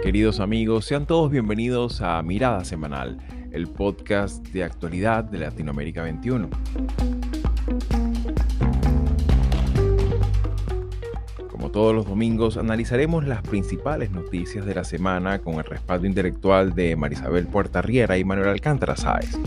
Queridos amigos, sean todos bienvenidos a Mirada Semanal, el podcast de actualidad de Latinoamérica 21. Como todos los domingos, analizaremos las principales noticias de la semana con el respaldo intelectual de Marisabel Puertarriera y Manuel Alcántara Sáez.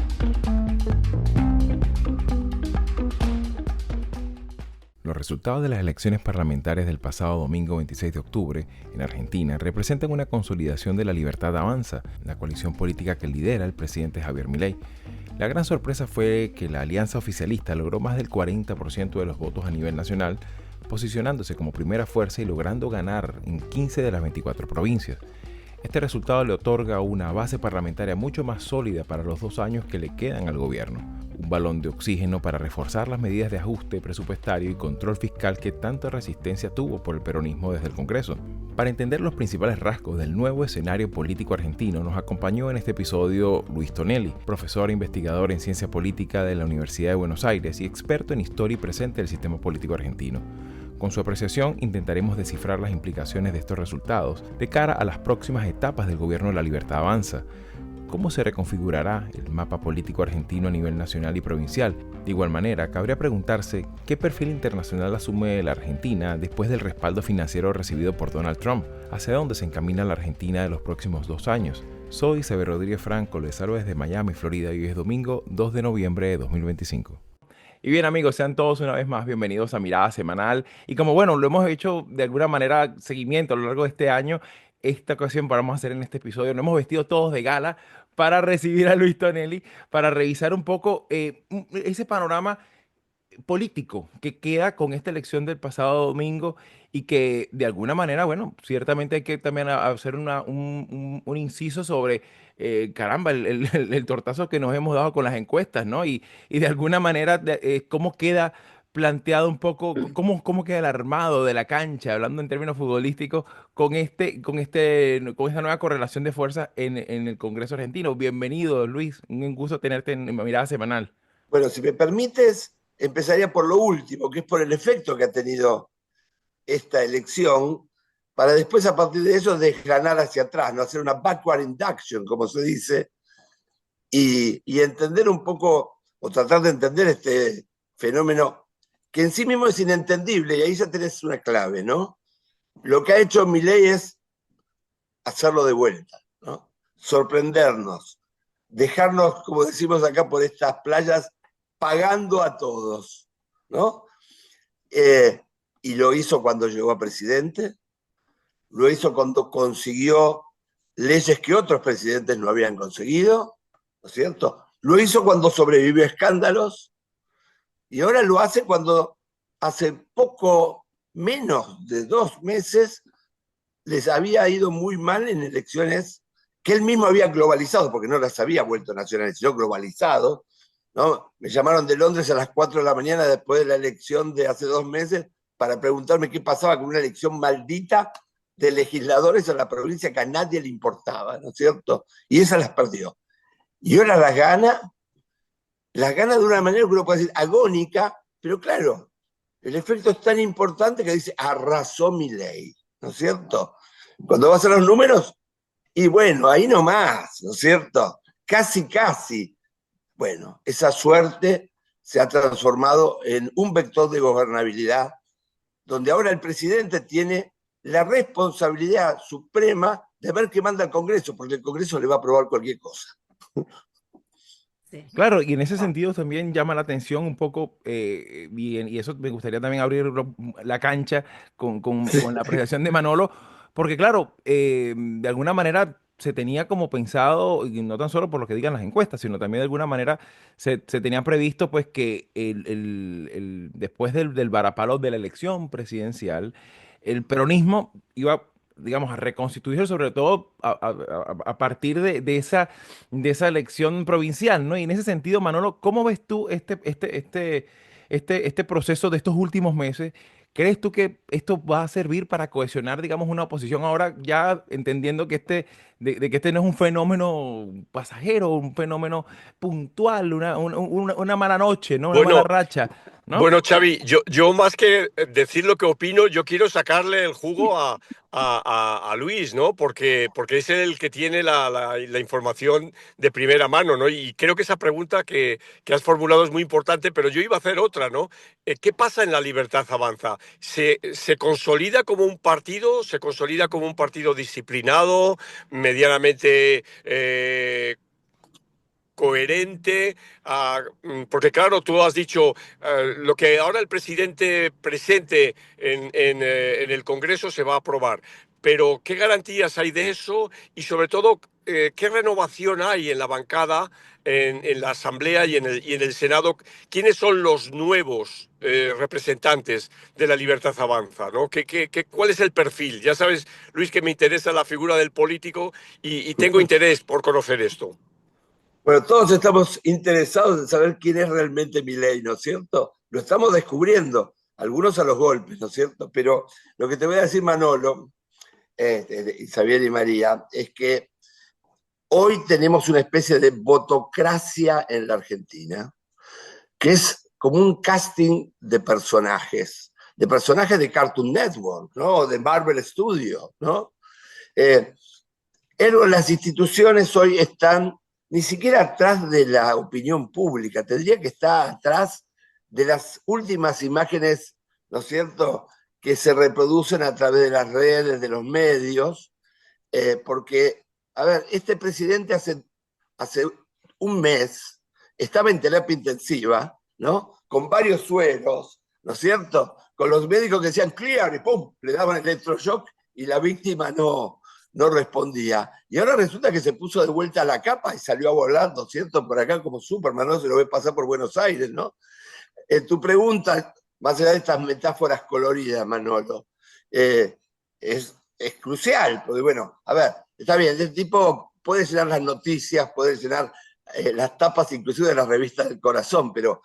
Los resultados de las elecciones parlamentarias del pasado domingo 26 de octubre en Argentina representan una consolidación de La Libertad Avanza, la coalición política que lidera el presidente Javier Milei. La gran sorpresa fue que la alianza oficialista logró más del 40% de los votos a nivel nacional, posicionándose como primera fuerza y logrando ganar en 15 de las 24 provincias. Este resultado le otorga una base parlamentaria mucho más sólida para los 2 años que le quedan al gobierno, un balón de oxígeno para reforzar las medidas de ajuste presupuestario y control fiscal que tanta resistencia tuvo por el peronismo desde el Congreso. Para entender los principales rasgos del nuevo escenario político argentino, nos acompañó en este episodio Luis Tonelli, profesor e investigador en ciencia política de la Universidad de Buenos Aires y experto en historia y presente del sistema político argentino. Con su apreciación intentaremos descifrar las implicaciones de estos resultados de cara a las próximas etapas del gobierno de La Libertad Avanza. ¿Cómo se reconfigurará el mapa político argentino a nivel nacional y provincial? De igual manera, cabría preguntarse qué perfil internacional asume la Argentina después del respaldo financiero recibido por Donald Trump, hacia dónde se encamina la Argentina de los próximos 2 años. Soy Xavier Rodríguez Franco, les saludo desde Miami, Florida, y hoy es domingo 2 de noviembre de 2025. Y bien amigos, sean todos una vez más bienvenidos a Mirada Semanal. Y como bueno, lo hemos hecho de alguna manera seguimiento a lo largo de este año, esta ocasión vamos a hacer en este episodio, nos hemos vestido todos de gala para recibir a Luis Tonelli, para revisar un poco ese panorama político que queda con esta elección del pasado domingo y que de alguna manera, bueno, ciertamente hay que también hacer un inciso sobre, caramba, el tortazo que nos hemos dado con las encuestas, ¿no? Y de alguna manera, cómo queda planteado un poco, cómo queda el armado de la cancha, hablando en términos futbolísticos, con esta nueva correlación de fuerzas en el Congreso argentino. Bienvenido, Luis, un gusto tenerte en Mirada Semanal. Bueno, si me permites, empezaría por lo último, que es por el efecto que ha tenido esta elección, para después a partir de eso desgranar hacia atrás, no hacer una backward induction, como se dice, y entender un poco, o tratar de entender este fenómeno que en sí mismo es inentendible, y ahí ya tenés una clave, ¿no? Lo que ha hecho Milei es hacerlo de vuelta, ¿no? Sorprendernos, dejarnos, como decimos acá por estas playas, pagando a todos, ¿no? Eh, y lo hizo cuando llegó a presidente, lo hizo cuando consiguió leyes que otros presidentes no habían conseguido, ¿no es cierto? Lo hizo cuando sobrevivió a escándalos y ahora lo hace cuando hace poco menos de 2 meses les había ido muy mal en elecciones que él mismo había globalizado, porque no las había vuelto nacionales, sino globalizado, ¿no? Me llamaron de Londres a las 4 de la mañana después de la elección de hace 2 meses para preguntarme qué pasaba con una elección maldita de legisladores en la provincia que a nadie le importaba, ¿no es cierto? Y esas las perdió. Y ahora las gana de una manera que uno puede decir agónica, pero claro, el efecto es tan importante que dice, arrasó Milei, ¿no es cierto? Cuando vas a los números, y bueno, ahí nomás, ¿no es cierto? Casi, casi. Bueno, esa suerte se ha transformado en un vector de gobernabilidad, donde ahora el presidente tiene la responsabilidad suprema de ver qué manda el Congreso, porque el Congreso le va a aprobar cualquier cosa. Sí. Claro, y en ese sentido también llama la atención un poco, y eso me gustaría también abrir la cancha con la apreciación de Manolo, porque claro, de alguna manera se tenía como pensado, y no tan solo por lo que digan las encuestas, sino también de alguna manera se tenía previsto pues que después del varapalo de la elección presidencial, el peronismo iba, digamos, a reconstituirse sobre todo a partir de esa elección provincial, ¿no? Y en ese sentido, Manolo, ¿cómo ves tú este proceso de estos últimos meses? ¿Crees tú que esto va a servir para cohesionar, digamos, una oposición ahora ya entendiendo que de que este no es un fenómeno pasajero, un fenómeno puntual, una mala noche, ¿no? Una mala Bueno, racha. ¿no? Bueno, Xavi, yo más que decir lo que opino, yo quiero sacarle el jugo a Luis, ¿no? Porque es el que tiene la información de primera mano, ¿no? Y creo que esa pregunta que has formulado es muy importante, pero yo iba a hacer otra, ¿no? ¿Qué pasa en la Libertad Avanza? ¿Se consolida como un partido? ¿Se consolida como un partido disciplinado, medianamente coherente? Porque claro, tú has dicho lo que ahora el presidente presente en el Congreso se va a aprobar, pero ¿qué garantías hay de eso? Y sobre todo, ¿qué renovación hay en la bancada, en la Asamblea y en el Senado? ¿Quiénes son los nuevos representantes de la Libertad Avanza, ¿no? ¿Cuál es el perfil? Ya sabes, Luis, que me interesa la figura del político y tengo interés por conocer esto. Bueno, todos estamos interesados en saber quién es realmente Milei, ¿no es cierto? Lo estamos descubriendo, algunos a los golpes, ¿no es cierto? Pero lo que te voy a decir, Manolo, Xavier y María, es que hoy tenemos una especie de votocracia en la Argentina, que es como un casting de personajes de Cartoon Network, ¿no? De Marvel Studios, ¿no? Eh, las instituciones hoy están ni siquiera atrás de la opinión pública, tendría que estar atrás de las últimas imágenes, ¿no es cierto?, que se reproducen a través de las redes, de los medios, porque, a ver, este presidente hace un mes estaba en terapia intensiva, ¿no?, con varios sueros, ¿no es cierto?, con los médicos que decían clear y pum, le daban electroshock y la víctima no respondía. Y ahora resulta que se puso de vuelta a la capa y salió a volar, ¿no es cierto?, por acá como Superman, ¿no? Se lo ve pasar por Buenos Aires, ¿no? Tu pregunta, más allá de estas metáforas coloridas, Manolo, es crucial, porque bueno, a ver, está bien, este tipo puede llenar las noticias, puede llenar las tapas inclusive de las revistas del corazón, pero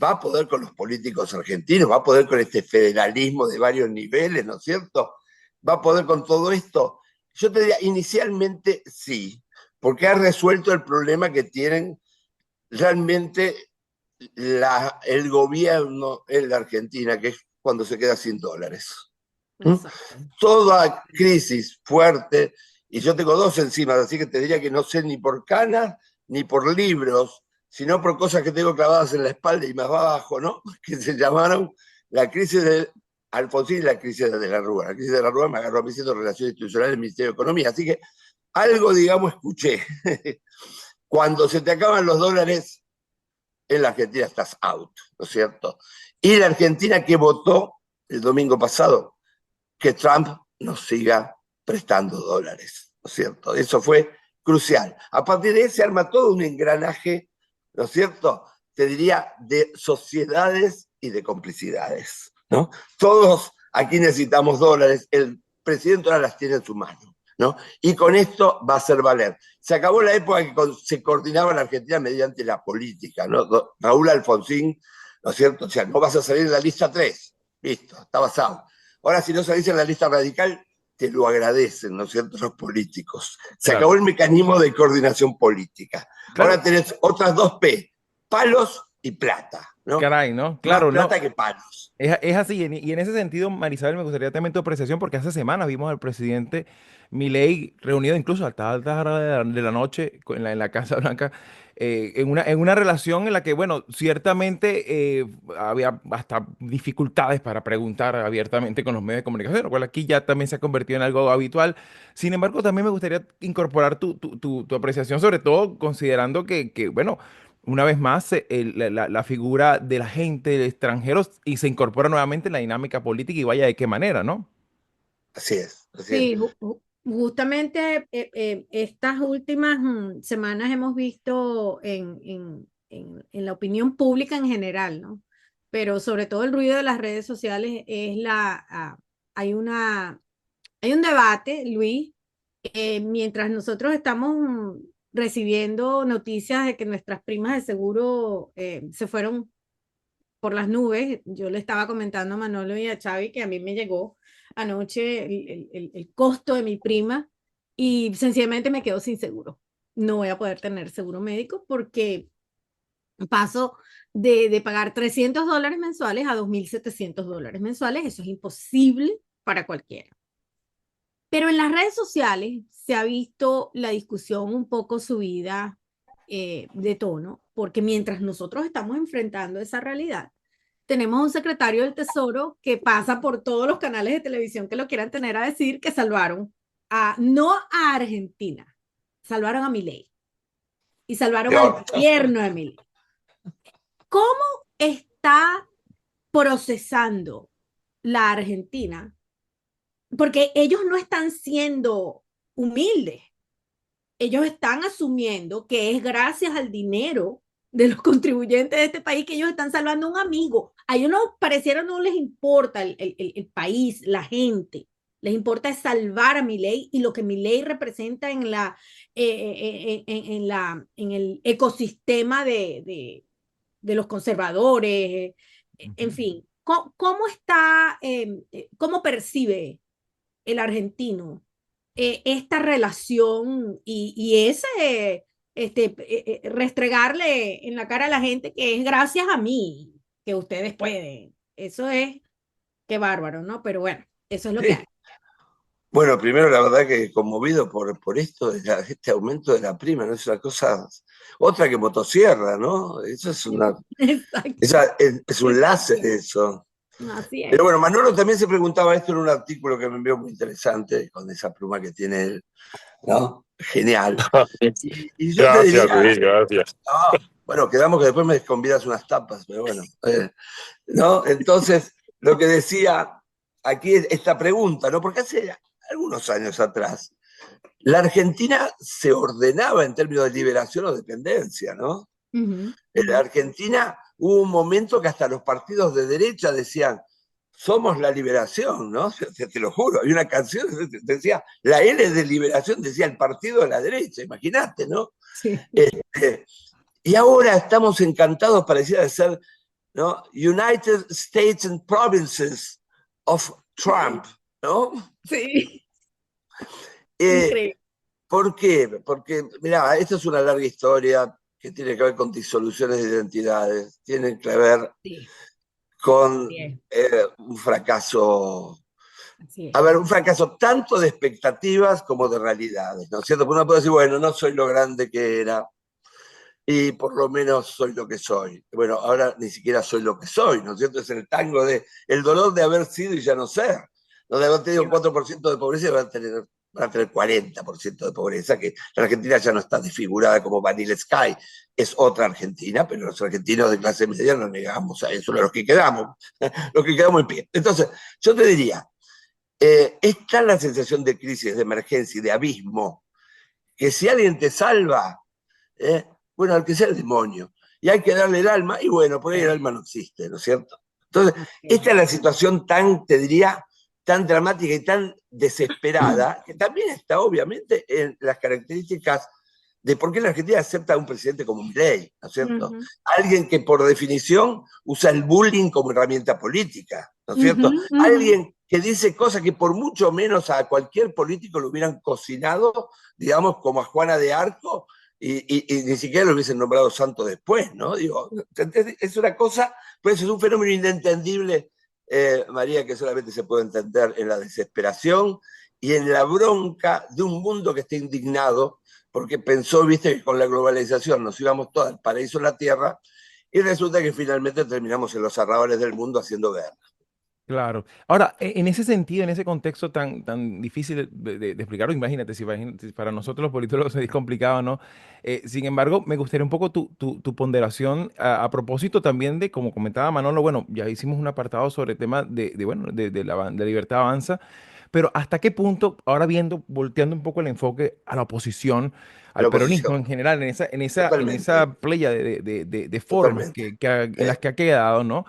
va a poder con los políticos argentinos, va a poder con este federalismo de varios niveles, ¿no es cierto? Va a poder con todo esto. Yo te diría, inicialmente sí, porque ha resuelto el problema que tienen realmente el gobierno en la Argentina, que es cuando se queda sin dólares. Toda crisis fuerte, y yo tengo dos encima, así que te diría que no sé ni por canas ni por libros, sino por cosas que tengo clavadas en la espalda y más abajo, ¿no? Que se llamaron la crisis de Alfonsín y la crisis de la Rúa. La crisis de la Rúa me agarró a mí siendo Relaciones Institucionales del Ministerio de Economía, así que algo, digamos, escuché. Cuando se te acaban los dólares, en la Argentina estás out, ¿no es cierto? Y la Argentina que votó el domingo pasado, que Trump nos siga prestando dólares, ¿no es cierto? Eso fue crucial. A partir de ahí se arma todo un engranaje, ¿no es cierto? Te diría de sociedades y de complicidades, ¿no? Todos aquí necesitamos dólares, el presidente ahora las tiene en su mano, ¿no? Y con esto va a ser valer. Se acabó la época que se coordinaba la Argentina mediante la política, ¿no? Raúl Alfonsín, ¿no es cierto? O sea, no vas a salir en la lista 3, listo, está basado. Ahora, si no salís en la lista radical, te lo agradecen, ¿no es cierto?, los políticos. Se acabó el mecanismo de coordinación política. Claro. Ahora tenés otras dos P, palos y plata, ¿no? Caray, ¿no? Claro, más plata que palos. Es así, y en ese sentido, Marisabel, me gustaría también tu apreciación, porque hace semanas vimos al presidente Milei reunido incluso a altas horas de la noche en la Casa Blanca, en una relación en la que, bueno, ciertamente había hasta dificultades para preguntar abiertamente con los medios de comunicación, lo cual aquí ya también se ha convertido en algo habitual. Sin embargo, también me gustaría incorporar tu apreciación, sobre todo considerando que bueno, una vez más la figura de la gente, de extranjeros, y se incorpora nuevamente en la dinámica política y vaya de qué manera, ¿no? Así es. Así Sí, es. justamente estas últimas semanas hemos visto en la opinión pública en general, ¿no? Pero sobre todo el ruido de las redes sociales es hay hay un debate, Luis, mientras nosotros estamos recibiendo noticias de que nuestras primas de seguro se fueron por las nubes. Yo le estaba comentando a Manolo y a Xavi que a mí me llegó anoche el costo de mi prima y sencillamente me quedo sin seguro. No voy a poder tener seguro médico porque Paso de pagar $300 mensuales a $2.700 mensuales. Eso es imposible para cualquiera. Pero en las redes sociales se ha visto la discusión un poco subida de tono, porque mientras nosotros estamos enfrentando esa realidad, tenemos un secretario del Tesoro que pasa por todos los canales de televisión que lo quieran tener a decir que salvaron no a Argentina, salvaron a Milei y salvaron al gobierno de Milei. ¿Cómo está procesando la Argentina? Porque ellos no están siendo humildes. Ellos están asumiendo que es gracias al dinero de los contribuyentes de este país que ellos están salvando a un amigo. A ellos no pareciera, no les importa el país, la gente. Les importa es salvar a Milei y lo que Milei representa en el ecosistema de los conservadores. En fin, ¿cómo está, cómo percibe el argentino esta relación y ese restregarle en la cara a la gente que es gracias a mí que ustedes pueden? Eso es, qué bárbaro, ¿no? Pero bueno, eso es lo que hay. Bueno, primero la verdad que conmovido por esto, este aumento de la prima, ¿no? Es una cosa, otra que motosierra, ¿no? Eso es es un láser eso. Así es. Pero bueno, Manolo también se preguntaba esto en un artículo que me envió muy interesante, con esa pluma que tiene él, ¿no? Genial. Y yo Gracias, te diría, Luis, gracias. bueno, quedamos que después me convidas unas tapas, pero bueno, ¿no? Entonces, lo que decía aquí es esta pregunta, ¿no? Porque hace algunos años atrás, la Argentina se ordenaba en términos de liberación o dependencia, ¿no? En la Argentina hubo un momento que hasta los partidos de derecha decían, somos la liberación, ¿no? Te lo juro, hay una canción que decía, la L de liberación decía el partido de la derecha, imagínate, ¿no? Sí. Y ahora estamos encantados, pareciera de ser, ¿no? United States and Provinces of Trump, ¿no? Sí. ¿Por qué? Porque, mirá, esto es una larga historia que tiene que ver con disoluciones de identidades, tiene que ver con un fracaso, a ver, un fracaso tanto de expectativas como de realidades, ¿no es cierto? Porque uno puede decir, bueno, no soy lo grande que era y por lo menos soy lo que soy. Bueno, ahora ni siquiera soy lo que soy, ¿no es cierto? Es el tango de el dolor de haber sido y ya no ser, ¿no? De haber tenido 4% de pobreza y van a tener 40% de pobreza, que la Argentina ya no está desfigurada como Vanilla Sky, es otra Argentina, pero los argentinos de clase media nos negamos a eso, los que quedamos en pie. Entonces, yo te diría, está la sensación de crisis, de emergencia y de abismo, que si alguien te salva, bueno, al que sea el demonio, y hay que darle el alma, y bueno, por ahí el alma no existe, ¿no es cierto? Entonces, esta es la situación tan, te diría, tan dramática y tan desesperada, que también está obviamente en las características de por qué la Argentina acepta a un presidente como Milei, ¿no es cierto? Alguien que por definición usa el bullying como herramienta política, ¿no es cierto? Alguien que dice cosas que por mucho menos a cualquier político lo hubieran cocinado, digamos, como a Juana de Arco, y ni siquiera lo hubiesen nombrado santo después, ¿no? Digo, es una cosa, pues es un fenómeno inentendible, María, que solamente se puede entender en la desesperación y en la bronca de un mundo que está indignado porque pensó, viste, que con la globalización nos íbamos todos al paraíso en la tierra y resulta que finalmente terminamos en los arrabales del mundo haciendo guerra. Claro. Ahora, en ese sentido, en ese contexto tan difícil de explicar, imagínate, si para nosotros los politólogos es complicado, ¿no? Sin embargo, me gustaría un poco tu ponderación a propósito también de, como comentaba Manolo, bueno, ya hicimos un apartado sobre el tema de Libertad Avanza, pero ¿hasta qué punto, ahora volteando un poco el enfoque a la oposición, al peronismo en general, en esa playa de formas en las que ha quedado, ¿no?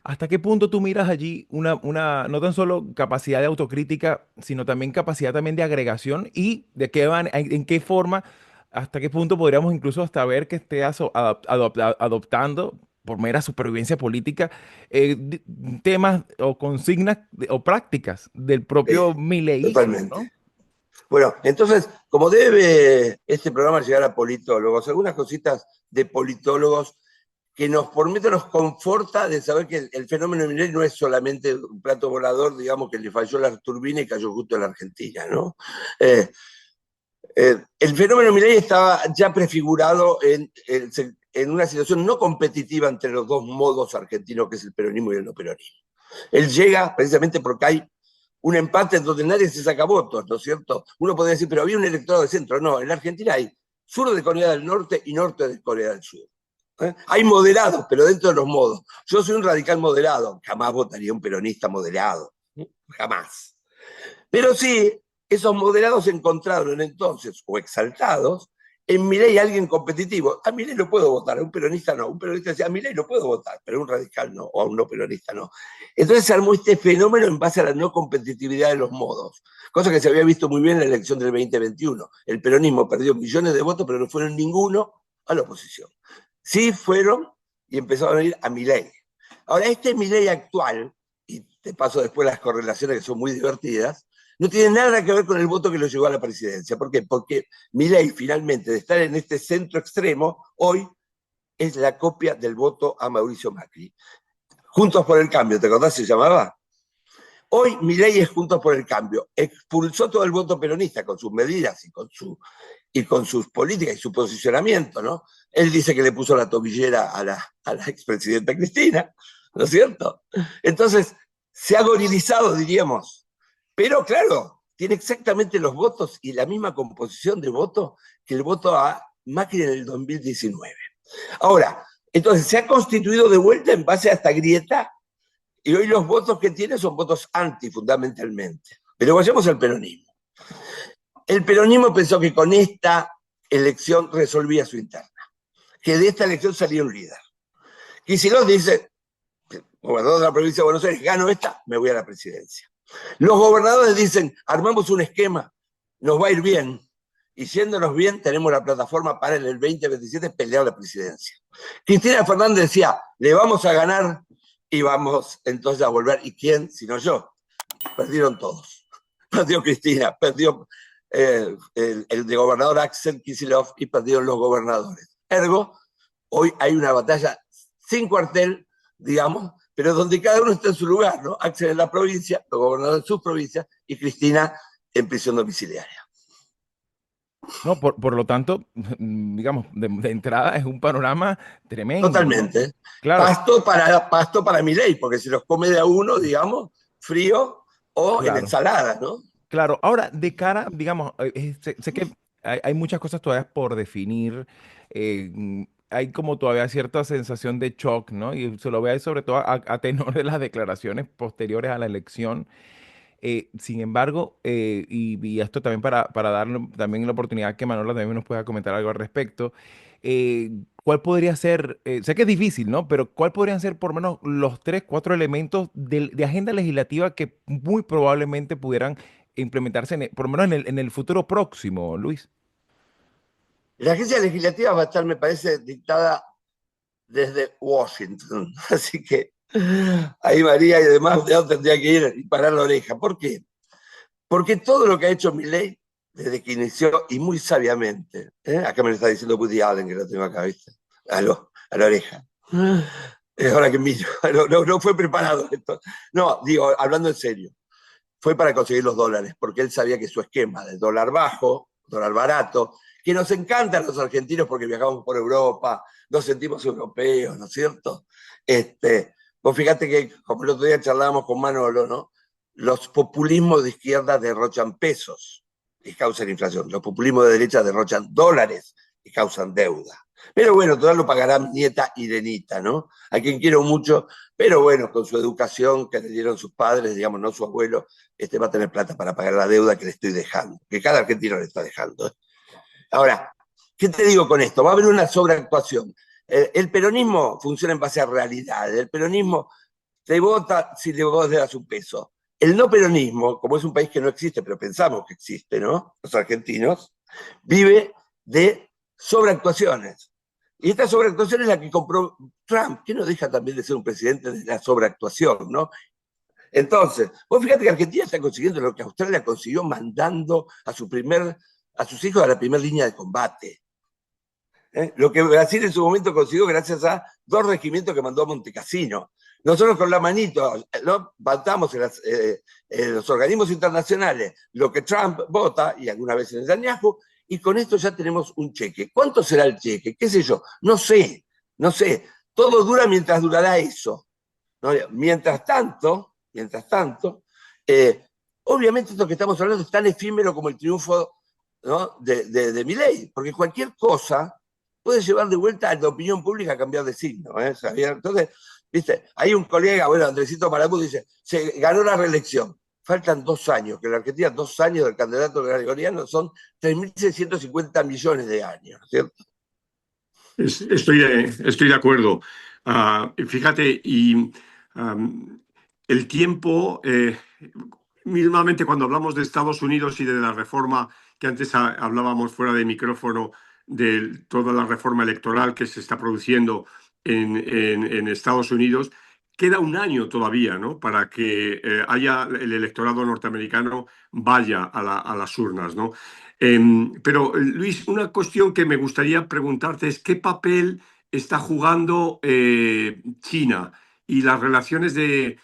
¿Hasta qué punto tú miras allí no tan solo capacidad de autocrítica, sino también capacidad también de agregación y de qué en qué forma, hasta qué punto podríamos incluso hasta ver que esté adoptando por mera supervivencia política temas o consignas o prácticas del propio mileísmo, Totalmente. ¿no? Bueno, entonces, como debe este programa llegar a politólogos, algunas cositas de politólogos que por momentos nos conforta de saber que el fenómeno de Milei no es solamente un plato volador, digamos, que le falló la turbina y cayó justo en la Argentina, ¿no? El fenómeno Milei estaba ya prefigurado en una situación no competitiva entre los dos modos argentinos, que es el peronismo y el no peronismo. Él llega precisamente porque hay un empate en donde nadie se saca votos, ¿no es cierto? Uno podría decir, pero había un electorado de centro. No, en la Argentina hay sur de Corea del Norte y norte de Corea del Sur. Hay moderados, pero dentro de los modos. Yo soy un radical moderado, jamás votaría un peronista moderado, jamás. Pero sí, esos moderados se encontraron entonces, o exaltados, en Milei alguien competitivo. A Milei lo puedo votar, a un peronista no. Un peronista decía, a Milei lo puedo votar, pero a un radical no, o a un no peronista no. Entonces se armó este fenómeno en base a la no competitividad de los modos, cosa que se había visto muy bien en la elección del 2021. El peronismo perdió millones de votos, pero no fueron ninguno a la oposición. Sí fueron y empezaron a ir a Milei. Ahora, este Milei actual, y te paso después las correlaciones que son muy divertidas, no tiene nada que ver con el voto que lo llevó a la presidencia. ¿Por qué? Porque Milei, finalmente, de estar en este centro extremo, hoy es la copia del voto a Mauricio Macri. Juntos por el Cambio, ¿te acordás? Se llamaba. Hoy Milei es Juntos por el Cambio. Expulsó todo el voto peronista con sus medidas y con sus políticas y su posicionamiento, ¿no? Él dice que le puso la tobillera a la expresidenta Cristina, ¿no es cierto? Entonces, se ha gorilizado, diríamos. Pero claro, tiene exactamente los votos y la misma composición de voto que el voto a Macri en el 2019. Ahora, entonces se ha constituido de vuelta en base a esta grieta y hoy los votos que tiene son votos anti, fundamentalmente. Pero vayamos al peronismo. El peronismo pensó que con esta elección resolvía su interna, que de esta elección salía un líder. Kicillof dice, gobernador de la provincia de Buenos Aires, gano esta, me voy a la presidencia. Los gobernadores dicen, armamos un esquema, nos va a ir bien, y yéndonos bien, tenemos la plataforma para en el 2027 pelear la presidencia. Cristina Fernández decía, le vamos a ganar y vamos entonces a volver. ¿Y quién? Sino yo. Perdieron todos. Perdió Cristina, perdió el de gobernador Axel Kicillof y perdieron los gobernadores. Ergo, hoy hay una batalla sin cuartel, digamos, pero donde cada uno está en su lugar, ¿no? Axel en la provincia, los gobernadores en sus provincias y Cristina en prisión domiciliaria. No, por lo tanto, digamos, de entrada es un panorama tremendo, ¿no? Totalmente. Claro, Pasto para Milei, porque se los come de a uno, digamos, frío o en claro, ensalada, ¿no? claro. Ahora, de cara, digamos, sé que hay muchas cosas todavía por definir. Hay como todavía cierta sensación de shock, ¿no? Y se lo ve ahí sobre todo a tenor de las declaraciones posteriores a la elección. Sin embargo, y esto también para darle también la oportunidad que Manuela también nos pueda comentar algo al respecto, ¿cuál podría ser, sé que es difícil, ¿no? Pero ¿cuál podrían ser por lo menos los tres, cuatro elementos de agenda legislativa que muy probablemente pudieran implementarse, por lo menos en el futuro próximo, Luis? La agencia legislativa va a estar, me parece, dictada desde Washington. Así que ahí María y demás ya tendría que ir y parar la oreja. ¿Por qué? Porque todo lo que ha hecho Milei desde que inició, y muy sabiamente, acá me lo está diciendo Woody Allen, que lo tengo acá, ¿viste? A la oreja. Es ahora que miro, no fue preparado esto. No, digo, hablando en serio, fue para conseguir los dólares, porque él sabía que su esquema de dólar bajo, dólar barato, que nos encantan los argentinos porque viajamos por Europa, nos sentimos europeos, ¿no es cierto? Vos fíjate que, como el otro día charlábamos con Manolo, ¿no? Los populismos de izquierda derrochan pesos y causan inflación. Los populismos de derecha derrochan dólares y causan deuda. Pero bueno, todo lo pagarán nieta Irenita, ¿no? A quien quiero mucho, pero bueno, con su educación que le dieron sus padres, digamos, no su abuelo, va a tener plata para pagar la deuda que le estoy dejando, que cada argentino le está dejando, ¿eh? Ahora, ¿qué te digo con esto? Va a haber una sobreactuación. El peronismo funciona en base a realidad. El peronismo te vota si le vos le das un peso. El no peronismo, como es un país que no existe, pero pensamos que existe, ¿no? Los argentinos, vive de sobreactuaciones. Y esta sobreactuación es la que compró Trump, que no deja también de ser un presidente de la sobreactuación, ¿no? Entonces, vos fíjate que Argentina está consiguiendo lo que Australia consiguió mandando a sus hijos a la primera línea de combate. Lo que Brasil en su momento consiguió gracias a 2 regimientos que mandó a Montecassino. Nosotros con la manito, ¿no?, votamos en los organismos internacionales lo que Trump vota, y algunas veces Netanyahu, y con esto ya tenemos un cheque. ¿Cuánto será el cheque? ¿Qué sé yo? No sé, no sé. Todo dura mientras durará eso, ¿no? Mientras tanto, obviamente esto que estamos hablando es tan efímero como el triunfo, ¿no?, de Milei, porque cualquier cosa puede llevar de vuelta a la opinión pública a cambiar de signo, ¿Javier? Entonces, viste, hay un colega, bueno, Andresito Marabú, dice, se ganó la reelección. Faltan 2 años, que en la Argentina 2 años del candidato gregoriano son 3.650 millones de años, ¿cierto? Estoy de acuerdo. Fíjate, y el tiempo, mismamente cuando hablamos de Estados Unidos y de la reforma que antes hablábamos fuera de micrófono, de toda la reforma electoral que se está produciendo en Estados Unidos, queda un año todavía, ¿no?, para que haya el electorado norteamericano vaya a las urnas, ¿no? Pero, Luis, una cuestión que me gustaría preguntarte es qué papel está jugando China y las relaciones de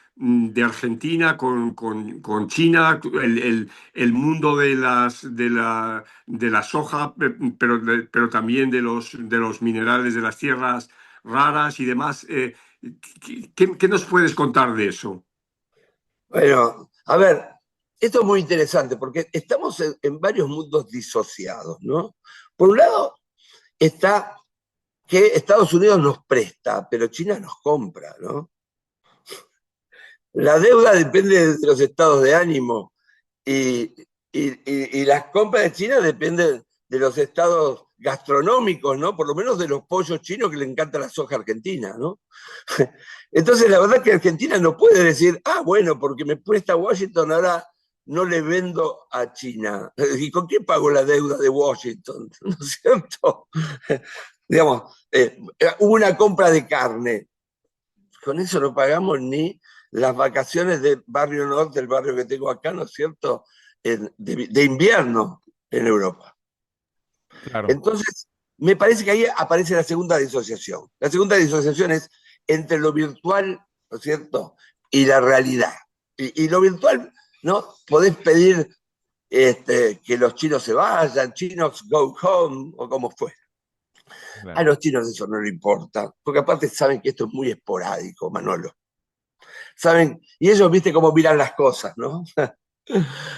Argentina con China, el mundo de la soja, pero también de los minerales de las tierras raras y demás. ¿Qué nos puedes contar de eso? Bueno, a ver, esto es muy interesante porque estamos en varios mundos disociados, ¿no? Por un lado está que Estados Unidos nos presta, pero China nos compra, ¿no? La deuda depende de los estados de ánimo y, y las compras de China dependen de los estados gastronómicos, ¿no? Por lo menos de los pollos chinos que le encanta la soja argentina, ¿no? Entonces, la verdad es que Argentina no puede decir, bueno, porque me presta Washington, ahora no le vendo a China. ¿Y con qué pago la deuda de Washington? ¿No es cierto? Digamos, hubo una compra de carne. Con eso no pagamos ni las vacaciones de Barrio Norte, el barrio que tengo acá, ¿no es cierto?, de invierno en Europa. Claro. Entonces, me parece que ahí aparece la segunda disociación. La segunda disociación es entre lo virtual, ¿no es cierto?, y la realidad. Y lo virtual, ¿no? Podés pedir que los chinos se vayan, chinos go home, o como fuera. A Claro. los chinos eso no les importa, porque aparte saben que esto es muy esporádico, Manolo. Saben, y ellos, viste cómo miran las cosas, ¿no?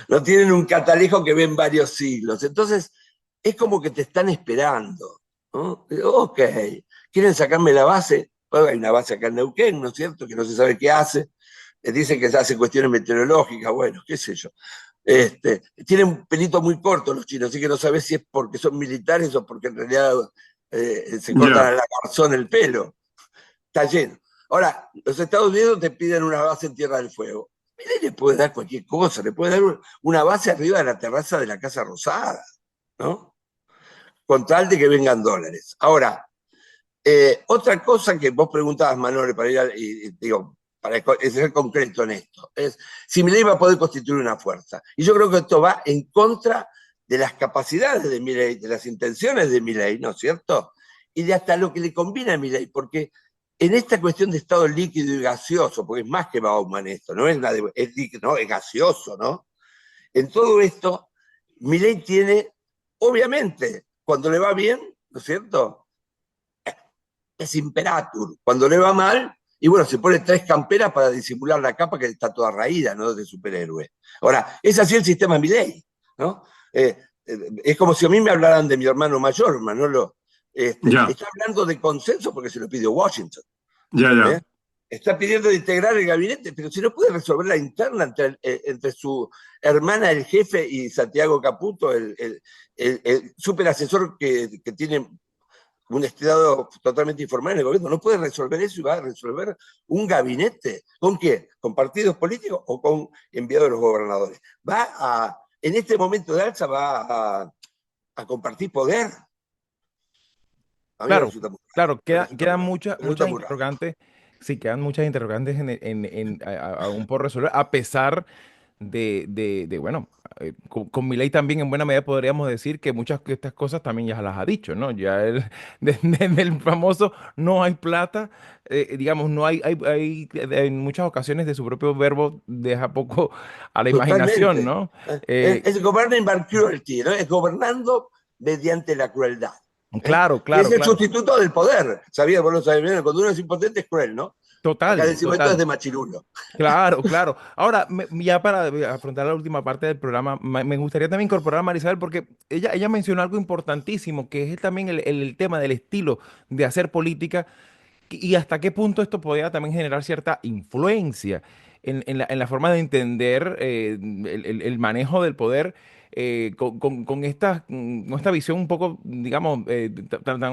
No tienen un catalejo que ven varios siglos. Entonces, es como que te están esperando, ¿no? Ok, ¿quieren sacarme la base? Bueno, hay una base acá en Neuquén, ¿no es cierto?, que no se sabe qué hace. Dicen que se hace cuestiones meteorológicas, bueno, qué sé yo. Tienen un pelito muy corto los chinos, así que no sabes si es porque son militares o porque en realidad se cortan Ya. a la garzón el pelo. Está lleno. Ahora, los Estados Unidos te piden una base en Tierra del Fuego. Mire, le puede dar cualquier cosa, le puede dar una base arriba de la terraza de la Casa Rosada, ¿no? Con tal de que vengan dólares. Ahora, otra cosa que vos preguntabas, Manuel, para ir digo, para ser concreto en esto, es si Milei va a poder constituir una fuerza. Y yo creo que esto va en contra de las capacidades de Milei, de las intenciones de Milei, ¿no es cierto? Y de hasta lo que le conviene a Milei, porque en esta cuestión de estado líquido y gaseoso, porque es más que Bauman esto, no es, es líquido, no, es gaseoso, ¿no? En todo esto, Milei tiene, obviamente, cuando le va bien, ¿no es cierto?, es imperatur. Cuando le va mal, y bueno, se pone 3 camperas para disimular la capa que está toda raída, ¿no?, de superhéroe. Ahora, es así el sistema Milei, ¿no? Es como si a mí me hablaran de mi hermano mayor, Manolo. Ya, Está hablando de consenso porque se lo pidió Washington. ya, ¿Eh? ya. Está pidiendo integrar el gabinete, pero si no puede resolver la interna entre su hermana, el jefe, y Santiago Caputo, el super asesor que tiene un estado totalmente informal en el gobierno, no puede resolver eso y va a resolver un gabinete. ¿Con qué? ¿Con partidos políticos o con enviados de los gobernadores? En este momento de alza va a compartir poder. A mí me Claro, resulta muy raro. claro, Me resulta quedan muy raro. muchas, Me resulta muchas muy raro. interrogantes, sí, quedan muchas interrogantes aún por resolver, a pesar bueno, con Milei también en buena medida podríamos decir que muchas de estas cosas también ya las ha dicho, ¿no? Ya él, desde el famoso no hay plata, digamos, no en muchas ocasiones de su propio verbo deja poco a la imaginación, Totalmente. ¿no? Es governing by cruelty, ¿no? Es gobernando mediante la crueldad. Claro, Que es claro, el claro. sustituto del poder. Sabía, vos lo sabés bien, cuando uno es impotente es cruel, ¿no? Acá Total, decimos esto es total. de machirulo. Claro, claro. Ahora, ya para afrontar la última parte del programa, me gustaría también incorporar a Marisabel porque ella mencionó algo importantísimo, que es también el tema del estilo de hacer política y hasta qué punto esto podría también generar cierta influencia en la forma de entender el manejo del poder con esta visión un poco, digamos, de tanta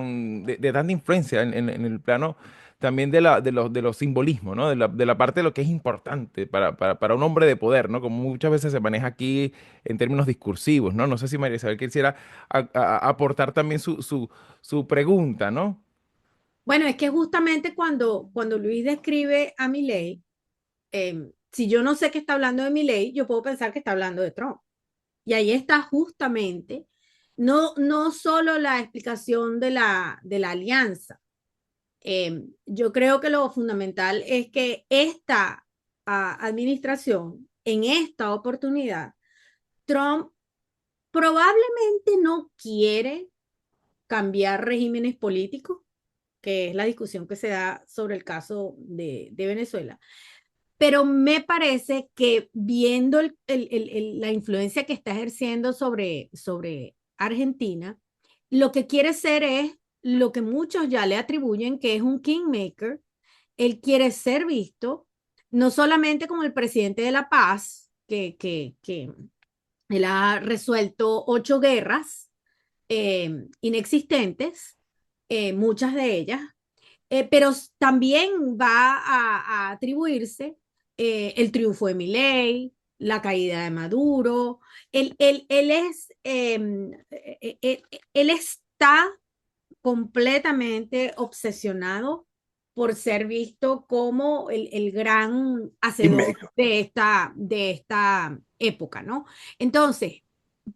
influencia en el plano también de los simbolismos, ¿no? De la parte de lo que es importante para un hombre de poder, ¿no? Como muchas veces se maneja aquí en términos discursivos, ¿no? No sé si María Isabel quisiera aportar también su pregunta, ¿no? Bueno, es que justamente cuando Luis describe a Milei, si yo no sé que está hablando de Milei, yo puedo pensar que está hablando de Trump. Y ahí está justamente, no solo la explicación de la alianza. Yo creo que lo fundamental es que esta administración, en esta oportunidad, Trump probablemente no quiere cambiar regímenes políticos, que es la discusión que se da sobre el caso de Venezuela. Pero me parece que viendo la influencia que está ejerciendo sobre Argentina, lo que quiere ser es lo que muchos ya le atribuyen, que es un kingmaker. Él quiere ser visto no solamente como el presidente de la paz, que él ha resuelto 8 guerras inexistentes, muchas de ellas, pero también va a atribuirse el triunfo de Milei, la caída de Maduro. Él está completamente obsesionado por ser visto como el gran hacedor Inmédico. de esta época, ¿no? Entonces,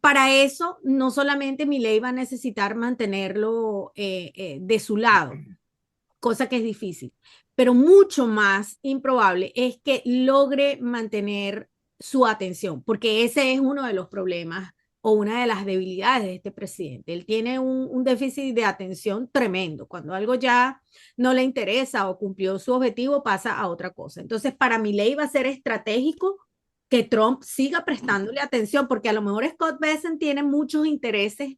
para eso, no solamente Milei va a necesitar mantenerlo de su lado, cosa que es difícil, pero mucho más improbable es que logre mantener su atención, porque ese es uno de los problemas o una de las debilidades de este presidente. Él tiene un déficit de atención tremendo. Cuando algo ya no le interesa o cumplió su objetivo, pasa a otra cosa. Entonces, para Milei va a ser estratégico que Trump siga prestándole atención, porque a lo mejor Scott Bessent tiene muchos intereses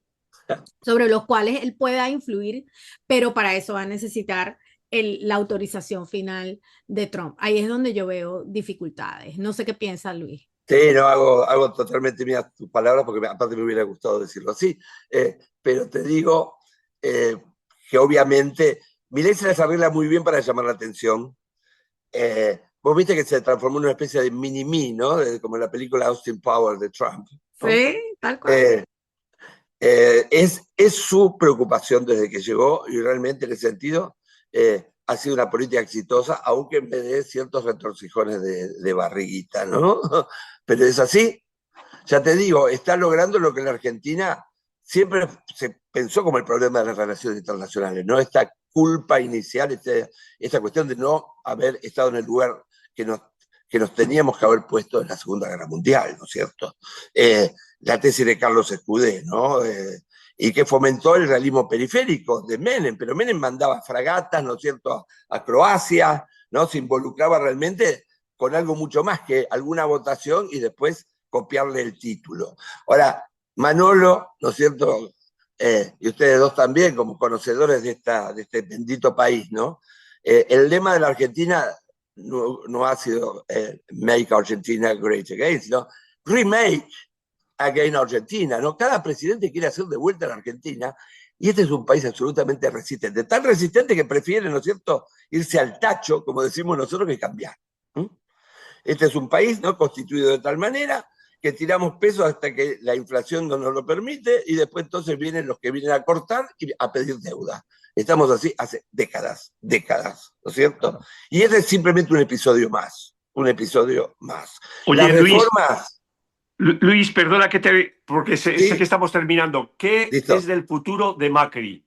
sobre los cuales él pueda influir, pero para eso va a necesitar la autorización final de Trump. Ahí es donde yo veo dificultades. No sé qué piensa Luis. Sí, no, hago totalmente mías tus palabras porque aparte me hubiera gustado decirlo así. Pero te digo que obviamente Milei se las arregla muy bien para llamar la atención. Vos viste que se transformó en una especie de mini-me, ¿no? Como en la película Austin Powers de Trump, ¿no? Sí, tal cual. Es su preocupación desde que llegó y realmente en ese sentido ha sido una política exitosa, aunque me dé ciertos retorcijones de barriguita, ¿no? Pero es así. Ya te digo, está logrando lo que en la Argentina siempre se pensó como el problema de las relaciones internacionales, ¿no? Esta culpa inicial, esta cuestión de no haber estado en el lugar que nos teníamos que haber puesto en la Segunda Guerra Mundial, ¿no es cierto? La tesis de Carlos Escudé, ¿no? Y que fomentó el realismo periférico de Menem, pero Menem mandaba fragatas, ¿no es cierto?, a Croacia, ¿no? Se involucraba realmente con algo mucho más que alguna votación y después copiarle el título. Ahora, Manolo, ¿no es cierto?, y ustedes dos también, como conocedores de este bendito país, ¿no? El lema de la Argentina no ha sido Make Argentina Great Again, sino Remake Again Argentina, ¿no? Cada presidente quiere hacer de vuelta a la Argentina y este es un país absolutamente resistente, tan resistente que prefiere, ¿no es cierto?, irse al tacho, como decimos nosotros, que cambiar. Este es un país, ¿no?, constituido de tal manera que tiramos pesos hasta que la inflación no nos lo permite y después entonces vienen los que vienen a cortar y a pedir deuda. Estamos así hace décadas, ¿no es cierto? Y este es simplemente un episodio más. un episodio más. Oye, Las reformas... Luis, perdona porque sé ¿Sí? que estamos terminando. ¿Qué Listo. es del futuro de Macri?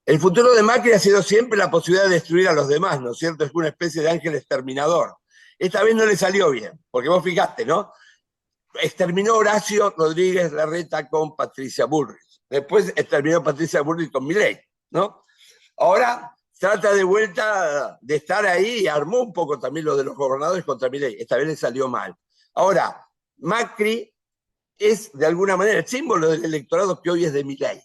El futuro de Macri ha sido siempre la posibilidad de destruir a los demás, ¿no es cierto? Es una especie de ángel exterminador. Esta vez no le salió bien, porque vos fijaste, ¿no? Exterminó Horacio Rodríguez Larreta con Patricia Bullrich. Después exterminó Patricia Bullrich con Milei, ¿no? Ahora trata de vuelta de estar ahí y armó un poco también lo de los gobernadores contra Milei. Esta vez le salió mal. Ahora, Macri es de alguna manera el símbolo del electorado que hoy es de Milei.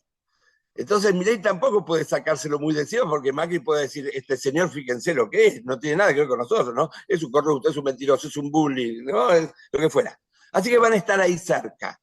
Entonces Milei tampoco puede sacárselo muy de encima porque Macri puede decir, este señor, fíjense lo que es, no tiene nada que ver con nosotros, ¿no? Es un corrupto, es un mentiroso, es un bully, ¿no? Es lo que fuera. Así que van a estar ahí cerca.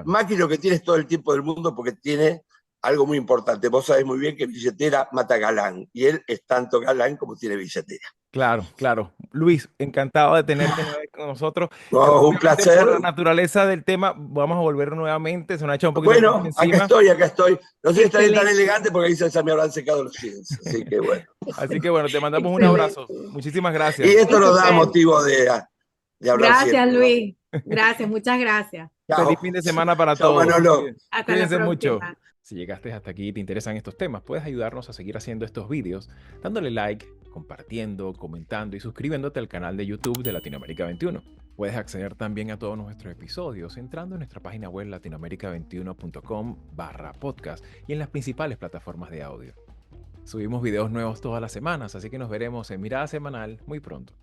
Macri lo que tiene es todo el tiempo del mundo porque tiene algo muy importante. Vos sabés muy bien que billetera mata galán y él es tanto galán como tiene billetera. Claro, claro. Luis, encantado de tenerte nuevamente con nosotros. No, un Obviamente, placer. por la naturaleza del tema, vamos a volver nuevamente. Se nos ha echado un poquito Bueno, de tiempo encima. acá estoy. No sé si estaré tan Excelente. elegante porque ahí ya me habrán secado los jeans. Así que bueno. Así que bueno, te mandamos un Excelente. abrazo. Muchísimas gracias. Y esto nos da Estupendo. motivo de hablar Gracias, siempre, ¿no? Luis. Gracias, muchas gracias. Chao. Feliz fin de semana para Chao, todos. Manolo. Hasta Cuídense la mucho. próxima. Si llegaste hasta aquí y te interesan estos temas, puedes ayudarnos a seguir haciendo estos vídeos dándole like, compartiendo, comentando y suscribiéndote al canal de YouTube de Latinoamérica 21. Puedes acceder también a todos nuestros episodios entrando en nuestra página web latinoamerica21.com/podcast y en las principales plataformas de audio. Subimos videos nuevos todas las semanas, así que nos veremos en Mirada Semanal muy pronto.